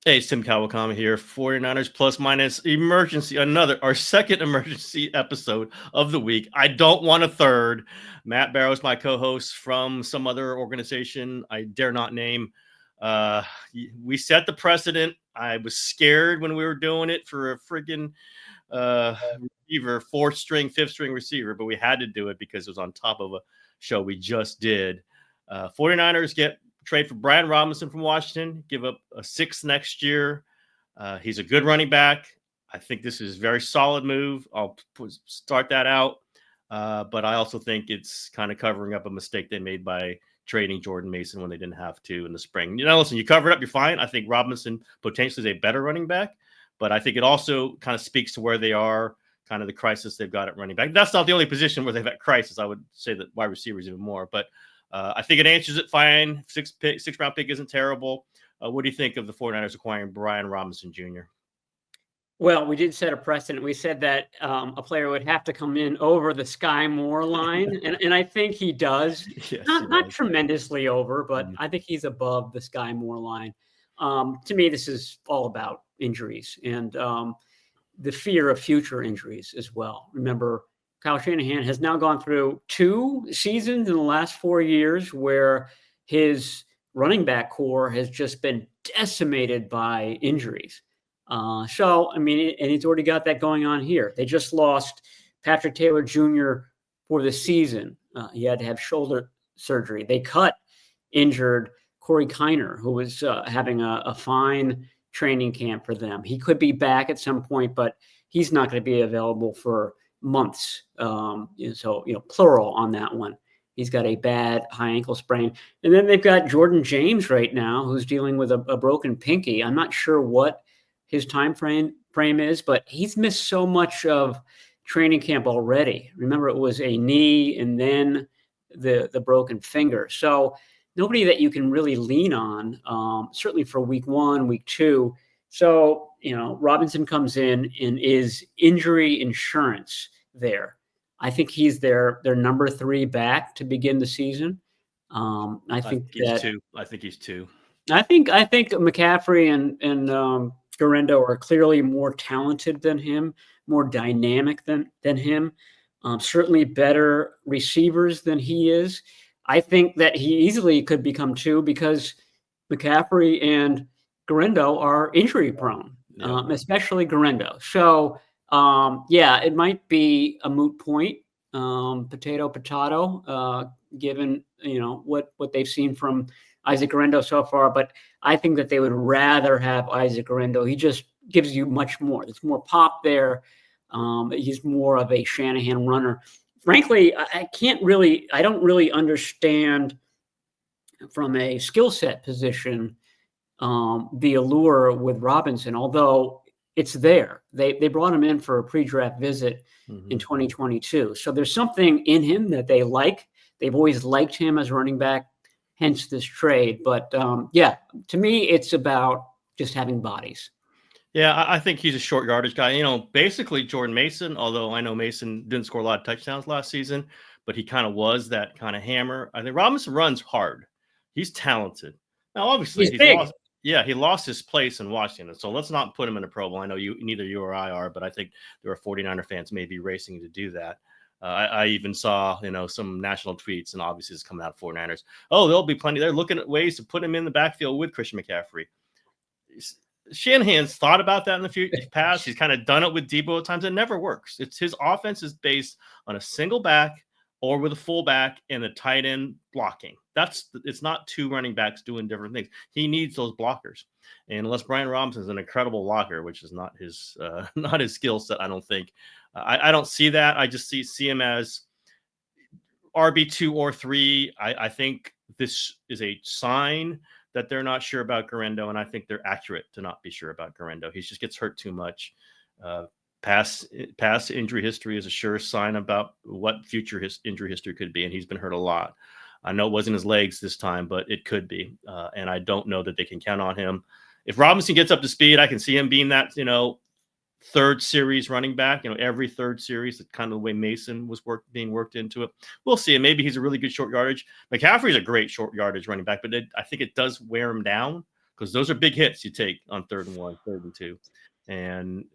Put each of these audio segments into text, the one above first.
Hey, it's Tim Kawakami here. 49ers plus minus emergency, our second emergency episode of the week. I don't want a third. Matt Barrows, my co-host from some other organization I dare not name. Uh, we set the precedent. I was scared when we were doing it for a friggin' receiver, fourth string, fifth string receiver, but we had to do it because it was on top of a show we just did. 49ers get trade for Brian Robinson from Washington, give up a sixth next year. He's a good running back. I think this is a very solid move. I'll start that out. But I also think it's kind of covering up a mistake they made by trading Jordan Mason when they didn't have to in the spring. Listen, you cover it up, you're fine. I think Robinson potentially is a better running back, but I think it also kind of speaks to where they are, kind of the crisis they've got at running back. That's not the only position where they've had crisis. I would say that wide receivers even more, but I think it answers it fine. Six round pick isn't terrible. What do you think of the 49ers acquiring Brian Robinson Jr.? Well, we did set a precedent. We said that a player would have to come in over the Sky Moore line, and I think he does. Yes, Not tremendously over, but Mhm. I think he's above the Sky Moore line. To me, this is all about injuries and the fear of future injuries as well. Remember, Kyle Shanahan has now gone through 2 seasons in the last 4 years where his running back core has just been decimated by injuries. So, I mean, and he's already got that going on here. They just lost Patrick Taylor Jr. for the season. He had to have shoulder surgery. They cut injured Corey Kiner, who was having a fine training camp for them. He could be back at some point, but he's not going to be available for months. So, plural on that one. He's got a bad high ankle sprain. And then they've got Jordan James right now, who's dealing with a broken pinky. I'm not sure what his time frame is, but he's missed so much of training camp already. Remember, it was a knee and then the broken finger. So nobody that you can really lean on, certainly for week 1, week 2. So, Robinson comes in and is injury insurance there. I think he's their number 3 back to begin the season. I think he's two. I think he's two. I think McCaffrey and Garendo are clearly more talented than him, more dynamic than him. Certainly better receivers than he is. I think that he easily could become 2 because McCaffrey and Garendo are injury prone, especially Garendo. So, it might be a moot point, potato, given what they've seen from Isaac Garendo so far. But I think that they would rather have Isaac Garendo. He just gives you much more. There's more pop there. He's more of a Shanahan runner. Frankly, I don't really understand from a skill set position the allure with Robinson, although it's there. They brought him in for a pre-draft visit in 2022. So there's something in him that they like. They've always liked him as a running back, hence this trade. But to me, it's about just having bodies. Yeah, I think he's a short yardage guy. Basically Jordan Mason, although I know Mason didn't score a lot of touchdowns last season, but he kind of was that kind of hammer. I think Robinson runs hard. He's talented. Now, obviously, He's big. he lost his place in Washington. So let's not put him in a Pro Bowl. I know neither you or I are, but I think there are 49er fans maybe racing to do that. I even saw, some national tweets, and obviously it's coming out of 49ers. Oh, there'll be plenty. They're looking at ways to put him in the backfield with Christian McCaffrey. Shanahan's thought about that in the past. He's kind of done it with Debo at times. It never works. It's his offense is based on a single back or with a fullback and a tight end blocking. It's not 2 running backs doing different things. He needs those blockers. And unless Brian Robinson is an incredible blocker, which is not his skill set, I don't think. I don't see that. I just see him as RB2 or 3. I think this is a sign that they're not sure about Garendo, and I think they're accurate to not be sure about Garendo. He just gets hurt too much. Past injury history is a sure sign about what future injury history could be, and he's been hurt a lot. I know it wasn't his legs this time, but it could be, and I don't know that they can count on him. If Robinson gets up to speed, I can see him being that, third series running back, every third series, kind of the way Mason was being worked into it. We'll see. And maybe he's a really good short yardage. McCaffrey's a great short yardage running back, but I think it does wear him down because those are big hits you take on 3rd and 1, 3rd and 2, and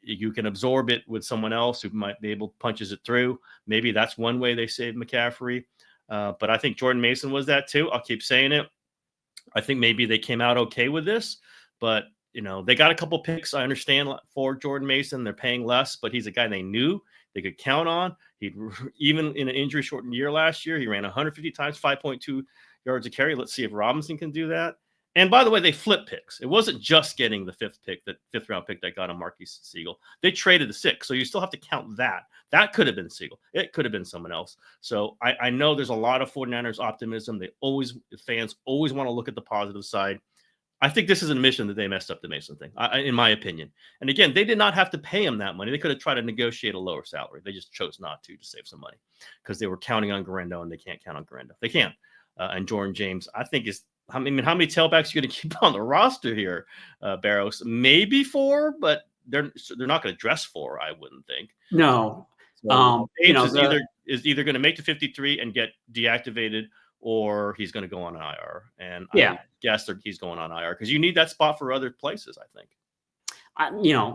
you can absorb it with someone else who might be able to punches it through. Maybe that's one way they save McCaffrey. But I think Jordan Mason was that too. I'll keep saying it. I think maybe they came out okay with this, but they got a couple picks. I understand for Jordan Mason, they're paying less, but he's a guy they knew they could count on. He even in an injury shortened year last year, he ran 150 times, 5.2 yards a carry. Let's see if Robinson can do that. And by the way, they flipped picks. It wasn't just getting the fifth round pick that got on Marquise Siegel. They traded the 6th, so you still have to count that. That could have been Siegel. It could have been someone else. So I know there's a lot of 49ers optimism. Fans always want to look at the positive side. I think this is an admission that they messed up the Mason thing, in my opinion. And again, they did not have to pay him that money. They could have tried to negotiate a lower salary. They just chose not to save some money because they were counting on Garendo, and they can't count on Garendo. They can't. And Jordan James, I think how many tailbacks are you going to keep on the roster here, Barrows? Maybe 4, but they're not going to dress 4, I wouldn't think. No. So, James is either going to make the 53 and get deactivated, or he's going to go on IR. And I guess he's going on IR because you need that spot for other places, I think.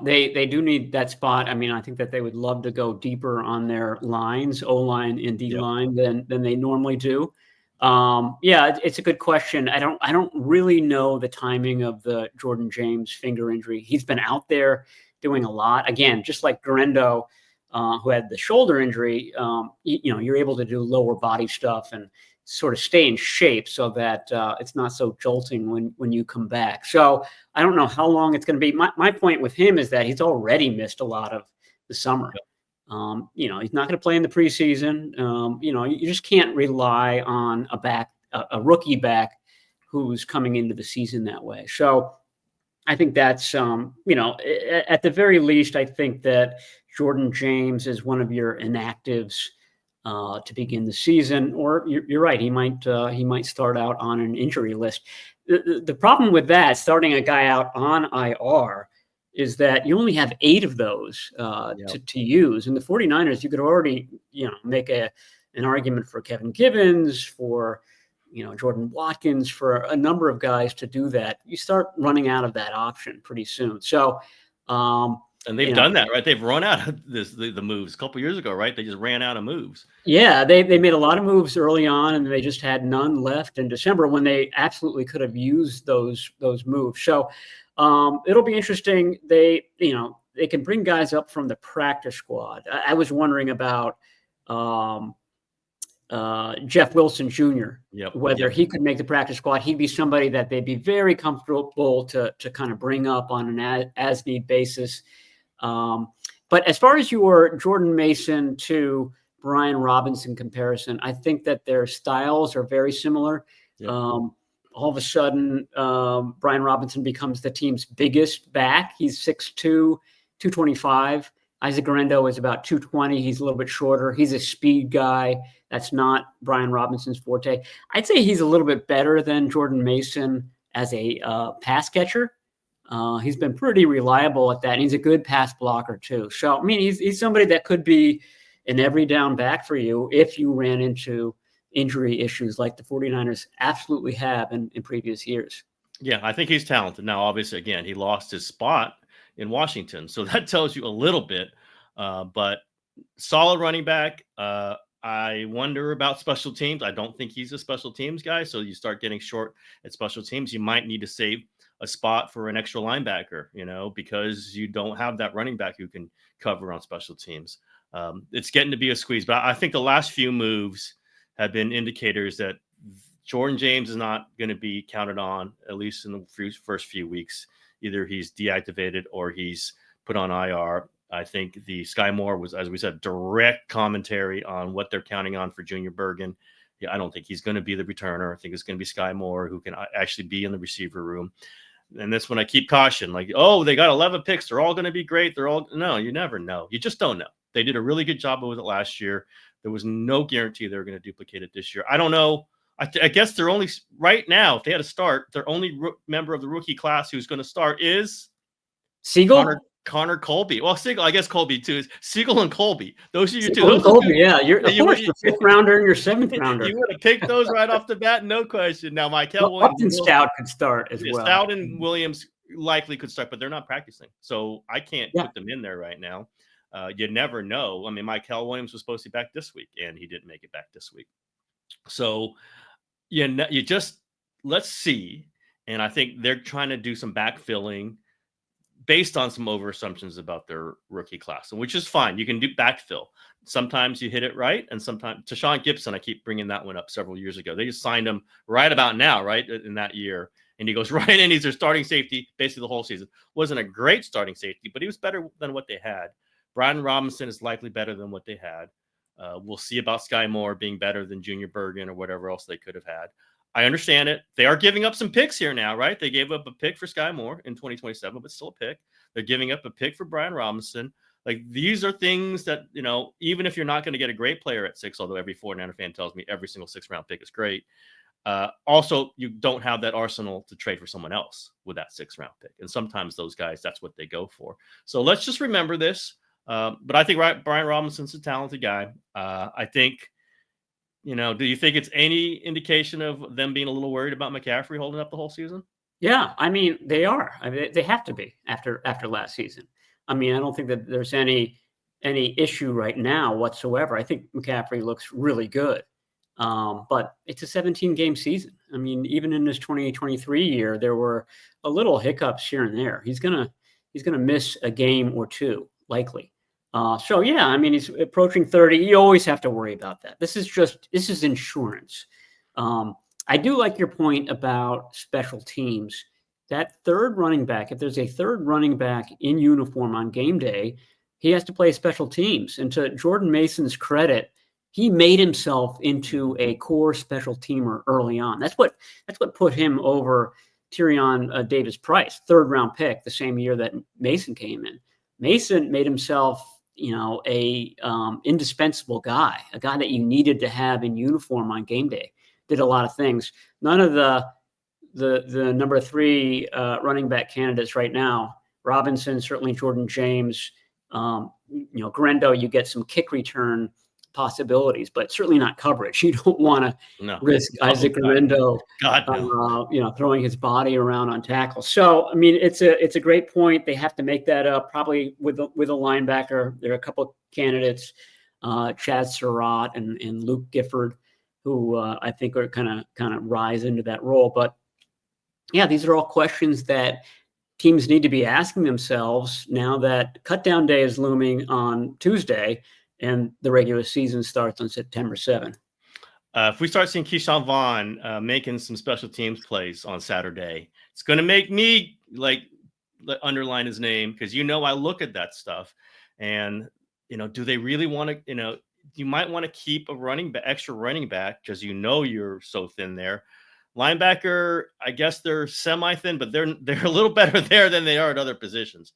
They do need that spot. I mean, I think that they would love to go deeper on their lines, O-line and D-line than they normally do. It's a good question. I don't really know the timing of the Jordan James finger injury. He's been out there doing a lot. Again, just like Garendo, who had the shoulder injury, you're able to do lower body stuff and sort of stay in shape so that it's not so jolting when you come back. So I don't know how long it's going to be. My point with him is that he's already missed a lot of the summer. He's not going to play in the preseason. You just can't rely on a rookie back who's coming into the season that way. So I think that's, at the very least, I think that Jordan James is one of your inactives to begin the season, or you're right. He might start out on an injury list. The problem with that, starting a guy out on IR, is that you only have 8 of those to use. In the 49ers, you could already, make an argument for Kevin Givens, for, Jordan Watkins, for a number of guys to do that. You start running out of that option pretty soon. So, and they've done that, right? They've run out of the moves a couple years ago, right? They just ran out of moves. Yeah, they made a lot of moves early on, and they just had none left in December when they absolutely could have used those moves. So, it'll be interesting. They can bring guys up from the practice squad. I was wondering about Jeff Wilson Jr., whether he could make the practice squad. He'd be somebody that they'd be very comfortable to kind of bring up on an as-need basis. But as far as your Jordan Mason to Brian Robinson comparison, I think that their styles are very similar. All of a sudden, Brian Robinson becomes the team's biggest back. He's 6'2", 225. Isaac Garendo is about 220. He's a little bit shorter. He's a speed guy. That's not Brian Robinson's forte. I'd say he's a little bit better than Jordan Mason as a pass catcher. He's been pretty reliable at that. And he's a good pass blocker too. So, I mean, he's somebody that could be an every down back for you if you ran into injury issues like the 49ers absolutely have in previous years. Yeah, I think he's talented. Now, obviously, again, he lost his spot in Washington. So that tells you a little bit, but solid running back. I wonder about special teams. I don't think he's a special teams guy. So you start getting short at special teams. You might need to save a spot for an extra linebacker, because you don't have that running back who can cover on special teams. It's getting to be a squeeze, but I think the last few moves have been indicators that Jordan James is not going to be counted on, at least in the first few weeks. Either he's deactivated or he's put on IR. I think the Sky Moore was, as we said, direct commentary on what they're counting on for Junior Bergen. Yeah, I don't think he's going to be the returner. I think it's going to be Sky Moore who can actually be in the receiver room. And that's when I keep caution, like, oh, they got 11 picks. They're all going to be great. No, you never know. You just don't know. They did a really good job with it last year. There was no guarantee they were going to duplicate it this year. I don't know. I guess they're only right now, if they had to start, their only member of the rookie class who's going to start is Siegel. Connor Colby. Well, Siegel, I guess Colby too. Is Siegel and Colby. Those are your two. Siegel and Those are Colby, two. yeah. You're, of You course, would- your 5th rounder and your 7th rounder. You would have picked those right off the bat, no question. Now, Michael Well, Williams, Upton Stout could start as well. Stout and Williams likely could start, but they're not practicing, so I can't Yeah. put them in there right now. You never know. I mean, Michael Williams was supposed to be back this week, and he didn't make it back this week. So you just let's see. And I think they're trying to do some backfilling based on some over assumptions about their rookie class, which is fine. You can do backfill. Sometimes you hit it right, and sometimes Tashawn Gibson, I keep bringing that one up several years ago. They just signed him right about now, right in that year, and he goes right in. He's their starting safety basically the whole season. Wasn't a great starting safety, but he was better than what they had. Brian Robinson is likely better than what they had. We'll see about Sky Moore being better than Junior Bergen or whatever else they could have had. I understand it. They are giving up some picks here now, right? They gave up a pick for Sky Moore in 2027, but still a pick. They're giving up a pick for Brian Robinson. Like, these are things that, even if you're not going to get a great player at 6, although every 49er fan tells me every single 6th-round pick is great. Also, you don't have that arsenal to trade for someone else with that 6th-round pick. And sometimes those guys, that's what they go for. So let's just remember this. But I think Brian Robinson's a talented guy. I think, do you think it's any indication of them being a little worried about McCaffrey holding up the whole season? Yeah, I mean, they are. I mean, they have to be after last season. I mean, I don't think that there's any issue right now whatsoever. I think McCaffrey looks really good. But it's a 17-game season. I mean, even in this 2023 year, there were a little hiccups here and there. He's gonna miss a game or two, likely. So yeah, I mean, he's approaching 30. You always have to worry about that. This is insurance. I do like your point about special teams. That third running back, if there's a third running back in uniform on game day, he has to play special teams. And to Jordan Mason's credit, he made himself into a core special teamer early on. That's what put him over Tyrion Davis-Price, 3rd-round pick, the same year that Mason came in. Mason made himself, a indispensable guy, a guy that you needed to have in uniform on game day. Did a lot of things. None of the number 3 running back candidates right now, Robinson, certainly Jordan James, Garendo, you get some kick return possibilities, but certainly not coverage. You don't want to risk Isaac Garendo, throwing his body around on tackles. So, I mean, it's a great point. They have to make that up probably with a linebacker. There are a couple of candidates, Chad Surratt and Luke Gifford, who I think are kind of rise into that role. But yeah, these are all questions that teams need to be asking themselves now that cutdown day is looming on Tuesday and the regular season starts on September 7th. If we start seeing Keyshawn Vaughn making some special teams plays on Saturday, it's going to make me underline his name, because I look at that stuff and do they really want to? You might want to keep a extra running back because you're so thin there. Linebacker, I guess they're semi-thin, but they're a little better there than they are at other positions.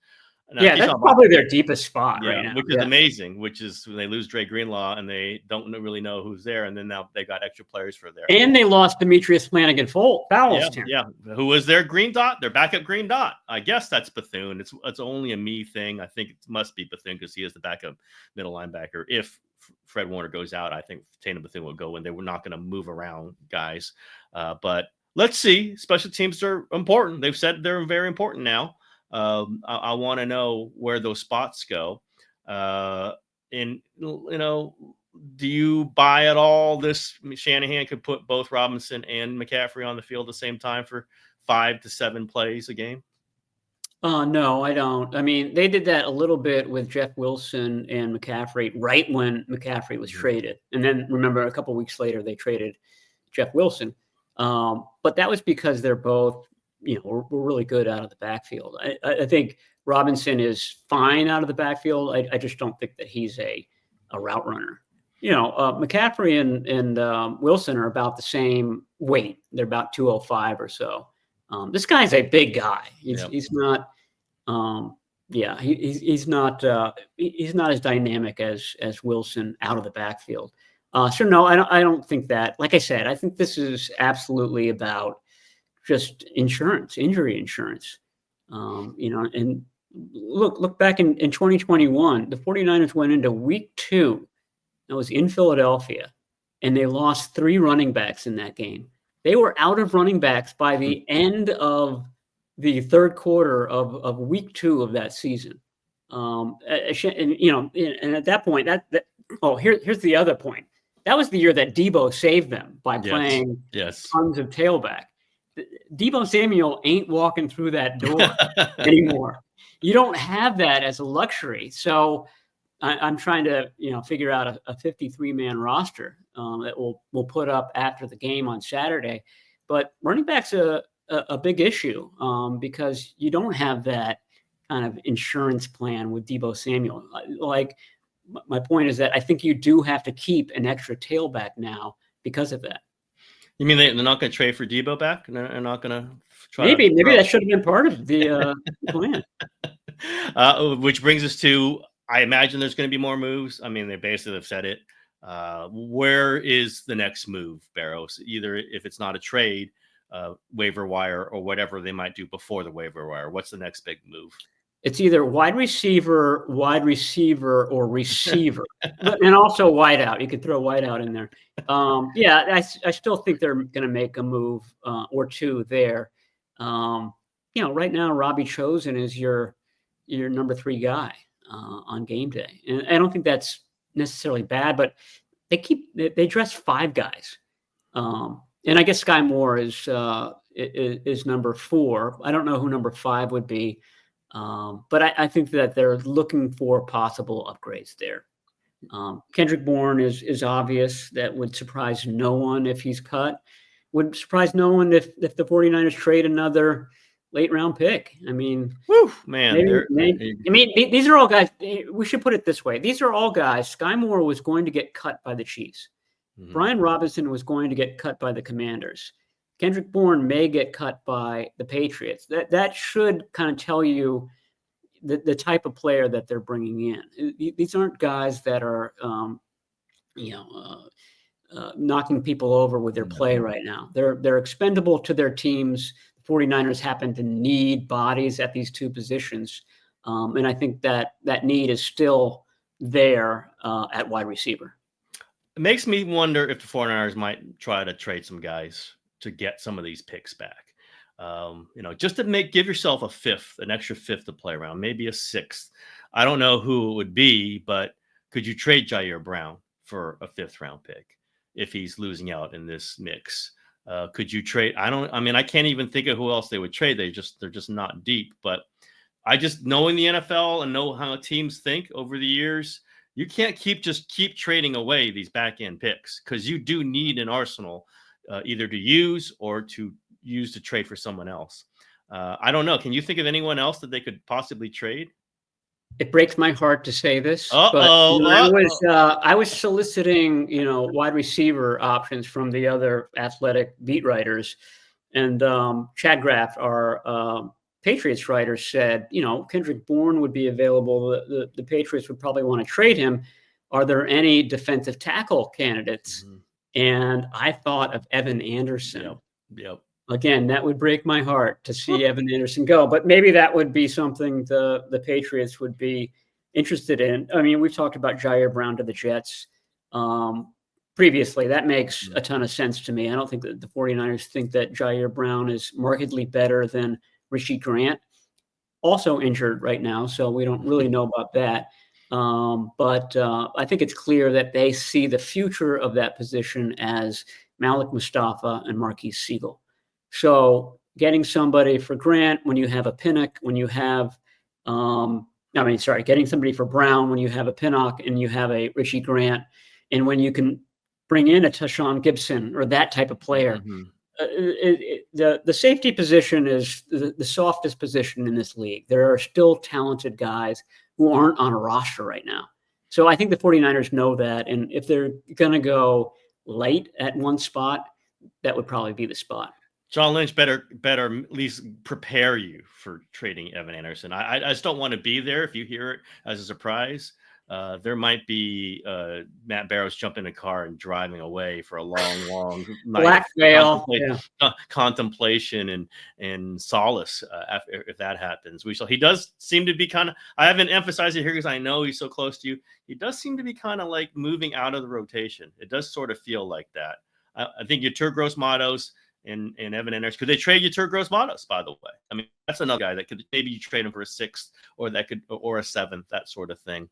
Now, that's probably their deepest spot right now. Which is amazing, which is when they lose Dre Greenlaw and they don't really know who's there, and then now they got extra players for there. And they lost Demetrius Flanagan-Fowles. Yeah. Who was their green dot? Their backup green dot. I guess that's Bethune. It's only a me thing. I think it must be Bethune because he is the backup middle linebacker. If Fred Warner goes out, I think Tatum Bethune will go in. They were not going to move around guys. But let's see. Special teams are important. They've said they're very important now. I want to know where those spots go. Do you buy at all this Shanahan could put both Robinson and McCaffrey on the field at the same time for 5 to 7 plays a game? No, I don't. I mean, they did that a little bit with Jeff Wilson and McCaffrey right when McCaffrey was traded. And then remember, a couple of weeks later, they traded Jeff Wilson. But that was because they're both, we're really good out of the backfield. I think Robinson is fine out of the backfield. I just don't think that he's a route runner. McCaffrey and Wilson are about the same weight. They're about 205 or so. This guy's a big guy. He's not. He's not as dynamic as Wilson out of the backfield. So no, I don't think that. Like I said, I think this is absolutely about just insurance, injury insurance. And look back in 2021, the 49ers went into week 2. That was in Philadelphia, and they lost 3 running backs in that game. They were out of running backs by the end of the third quarter of week 2 of that season. And at that point, here's the other point. That was the year that Debo saved them by playing tons of tailback. Debo Samuel ain't walking through that door anymore. You don't have that as a luxury. So I'm trying to, figure out a 53-man roster that we'll put up after the game on Saturday. But running back's a big issue because you don't have that kind of insurance plan with Debo Samuel. Like, my point is that I think you do have to keep an extra tailback now because of that. You mean they're not going to trade for Debo back? They're not going to try. Maybe that should have been part of the plan. Which brings us to, I imagine there's going to be more moves. I mean, they basically have said it. Where is the next move, Barrows? Either if it's not a trade, waiver wire, or whatever they might do before the waiver wire. What's the next big move? It's either wide receiver, or receiver, and also wide out. You could throw wide out in there. I still think they're going to make a move or two there. Right now, Robbie Chosen is your number 3 guy on game day, and I don't think that's necessarily bad, but they dress 5 guys, and I guess Sky Moore is number 4. I don't know who number 5 would be. But I think that they're looking for possible upgrades there. Kendrick Bourne is obvious. That would surprise no one if he's cut. Would surprise no one if the 49ers trade another late round pick. I mean, these are all guys. We should put it this way. These are all guys. Sky Moore was going to get cut by the Chiefs. Mm-hmm. Brian Robinson was going to get cut by the Commanders. Kendrick Bourne may get cut by the Patriots. That should kind of tell you the type of player that they're bringing in. These aren't guys that are, knocking people over with their play right now. They're expendable to their teams. The 49ers happen to need bodies at these 2 positions. And I think that need is still there at wide receiver. It makes me wonder if the 49ers might try to trade some guys to get some of these picks back, just to give yourself an extra 5th to play around, maybe a 6th. I don't know who it would be, but could you trade Jair Brown for a 5th round pick if he's losing out in this mix? Could you trade? I can't even think of who else they would trade. They're just not deep, but I just, knowing the NFL and know how teams think over the years, you can't keep trading away these back end picks, because you do need an arsenal either to use or to trade for someone else. I don't know. Can you think of anyone else that they could possibly trade? It breaks my heart to say this, but I was soliciting, wide receiver options from the other Athletic beat writers, and Chad Graff, our Patriots writer, said, Kendrick Bourne would be available. The Patriots would probably want to trade him. Are there any defensive tackle candidates? Mm-hmm. And I thought of Evan Anderson. Yep. Again, that would break my heart to see Evan Anderson go, but maybe that would be something the Patriots would be interested in. I mean, we've talked about Jair Brown to the Jets previously. That makes a ton of sense to me. I don't think that the 49ers think that Jair Brown is markedly better than Richie Grant, also injured right now, so we don't really know about that. But I think it's clear that they see the future of that position as Malik Mustafa and Marquise Siegel. So getting somebody for Grant when you have a Pinnock, when you have, getting somebody for Brown when you have a Pinnock and you have a Richie Grant, and when you can bring in a Tashawn Gibson or that type of player. Mm-hmm. The safety position is the softest position in this league. There are still talented guys who aren't on a roster right now. So I think the 49ers know that. And if they're going to go light at one spot, that would probably be the spot. John Lynch better at least prepare you for trading Evan Anderson. I just don't want to be there if you hear it as a surprise. there might be Matt Barrows jumping in a car and driving away for a long night. Black veil. Contemplation and solace if that happens. We shall. He does seem to be kind of. I haven't emphasized it here because I know he's so close to you. He does seem to be kind of like moving out of the rotation. It does sort of feel like that. I think Yetur Gross-Matos and Evan Enders, could they trade Yetur Gross-Matos, by the way? I mean, that's another guy that could maybe you trade him for a 6th or a 7th, that sort of thing.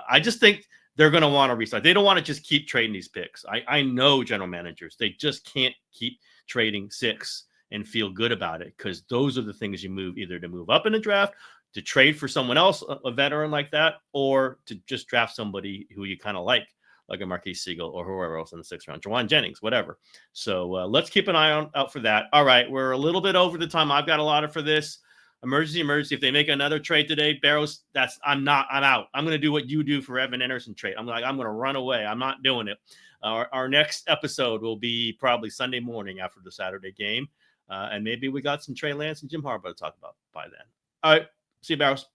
I just think they're going to want to restart. They don't want to just keep trading these picks. I know general managers, they just can't keep trading 6 and feel good about it, because those are the things you move, either to move up in the draft, to trade for someone else, a veteran like that, or to just draft somebody who you kind of like a Marquise Siegel or whoever else in the 6th round, Jawan Jennings, whatever. So let's keep an eye out for that. All right, we're a little bit over the time I've got allotted for this. Emergency. If they make another trade today, Barrows, I'm out. I'm going to do what you do for Evan Anderson trade. I'm going to run away. I'm not doing it. Our next episode will be probably Sunday morning after the Saturday game. And maybe we got some Trey Lance and Jim Harbaugh to talk about by then. All right. See you, Barrows.